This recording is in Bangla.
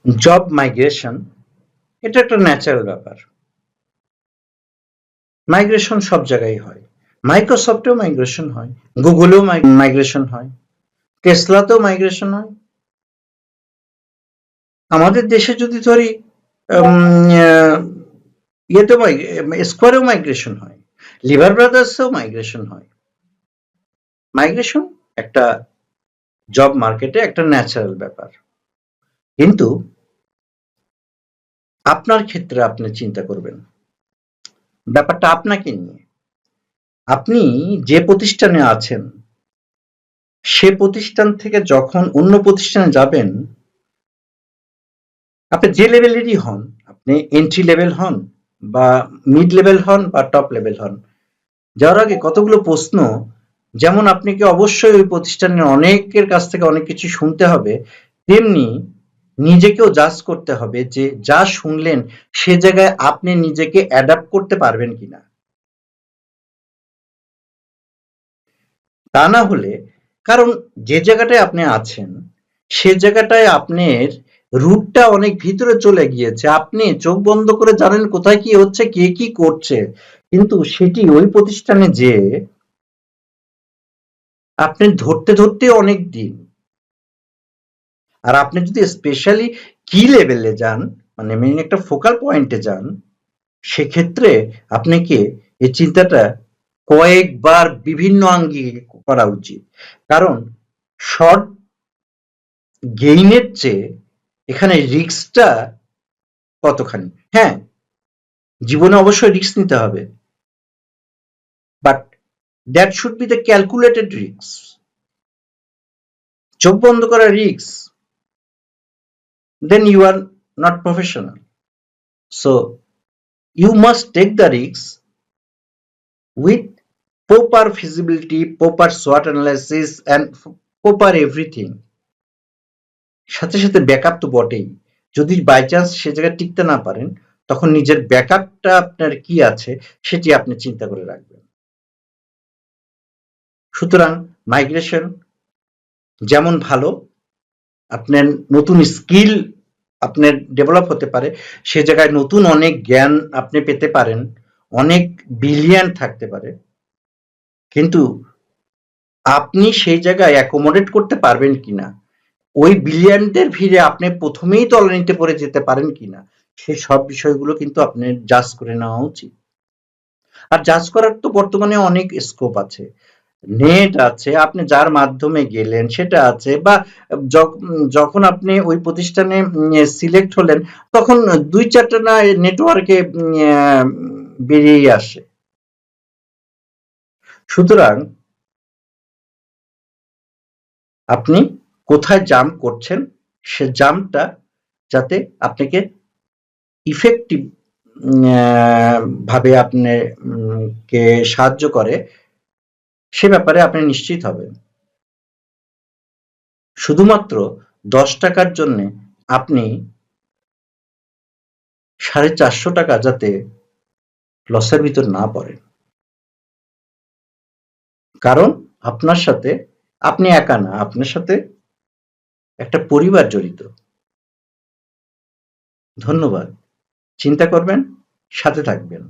জব মাইগ্রেশন এটা একটা ন্যাচারাল ব্যাপার। মাইগ্রেশন সব জায়গায় হয়। মাইক্রোসফটেও মাইগ্রেশন হয়, গুগলেও মাইগ্রেশন হয়, টেসলাতেও মাইগ্রেশন হয়। আমাদের দেশে যদি ধরি ইয়েতেও স্কোয়ারেও মাইগ্রেশন হয়, লিভার ব্রাদার্সেও মাইগ্রেশন হয়। মাইগ্রেশন একটা জব মার্কেটে একটা ন্যাচারাল ব্যাপার। কিন্তু আপনার ক্ষেত্রে আপনি চিন্তা করবেন ব্যাপারটা আপনাকে নিয়ে। আপনি যে প্রতিষ্ঠানে আছেন সে প্রতিষ্ঠান থেকে যখন অন্য প্রতিষ্ঠানে যাবেন, আপনি যে লেভেলেরই হন, আপনি এন্ট্রি লেভেল হন বা মিড লেভেল হন বা টপ লেভেল হন, যাওয়ার আগে কতগুলো প্রশ্ন, যেমন আপনাকে অবশ্যই ওই প্রতিষ্ঠানের অনেকের কাছ থেকে অনেক কিছু শুনতে হবে, তেমনি নিজেকেও জাজ করতে হবে যে যা শুনলেন সে জায়গায় আপনি নিজেকে অ্যাডাপ্ট করতে পারবেন কিনা। তা না হলে, কারণ যে জায়গাটায় আপনি আছেন সে জায়গাটায় আপনার রুটটা অনেক ভিতরে চলে গিয়েছে, আপনি চোখ বন্ধ করে জানেন কোথায় কি হচ্ছে, কে কি করছে, কিন্তু সেটি ওই প্রতিষ্ঠানে যে আপনি ধরতে ধরতে অনেক দিন। আর আপনি যদি স্পেশালি কি লেভেলে যান, মানে মেইন একটা ফোকাল পয়েন্টে যান, সেক্ষেত্রে আপনাকে এই চিন্তাটা কয়েকবার বিভিন্ন আঙ্গিকে করা উচিত। কারণ শর্ট গেইনের চেয়ে এখানে রিস্কটা কতখানি। হ্যাঁ, জীবনে অবশ্যই রিস্ক নিতে হবে, but that should be the calculated risk. চোখ বন্ধ করা risk, then you are not professional. So you must take the risks with proper feasibility, proper SWOT analysis and proper everything. সাথে সাথে ব্যাকআপ তো বটেই। যদি বাই চান্স সে জায়গায় টিকতে না পারেন, তখন নিজের ব্যাকআপটা আপনার কি আছে সেটি আপনি চিন্তা করে রাখবেন। সুতরাং মাইগ্রেশন যেমন ভালো, আপনার নতুন স্কিল আপনার ডেভেলপ হতে পারে, সে জায়গায় নতুন অনেক জ্ঞান আপনি পেতে পারেন, অনেক বিলিয়ন থাকতে পারে, কিন্তু আপনি সেই জায়গায় অ্যাকোমোডেট করতে পারবেন কিনা, ওই বিলিয়নদের ভিড়ে আপনি প্রথমেই তলানিতে পড়ে যেতে পারেন কিনা, সেই সব বিষয়গুলো কিন্তু আপনার জাজ করে নেওয়া উচিত। আর জাজ করার তো বর্তমানে অনেক স্কোপ আছে, নেট আছে, আপনি যার মাধ্যমে গেলেন সেটা আছে, বা যখন আপনি ওই প্রতিষ্ঠানে সিলেক্ট হলেন তখন ২-৪টা না নেটওয়ার্কে বেরিয়েই আসে। সুতরাং আপনি কোথায় জাম্প করছেন, সে জাম্পটা যাতে আপনাকে ইফেক্টিভ ভাবে আপনাকে সাহায্য করে সে ব্যাপারে আপনি নিশ্চিত হবেন। শুধুমাত্র ১০ টাকার জন্যে আপনি ৪৫০ টাকা যাতে লসের ভিতর না পড়েন। কারণ আপনার সাথে, আপনি একা না, আপনার সাথে একটা পরিবার জড়িত। ধন্যবাদ। চিন্তা করবেন, সাথে থাকবেন।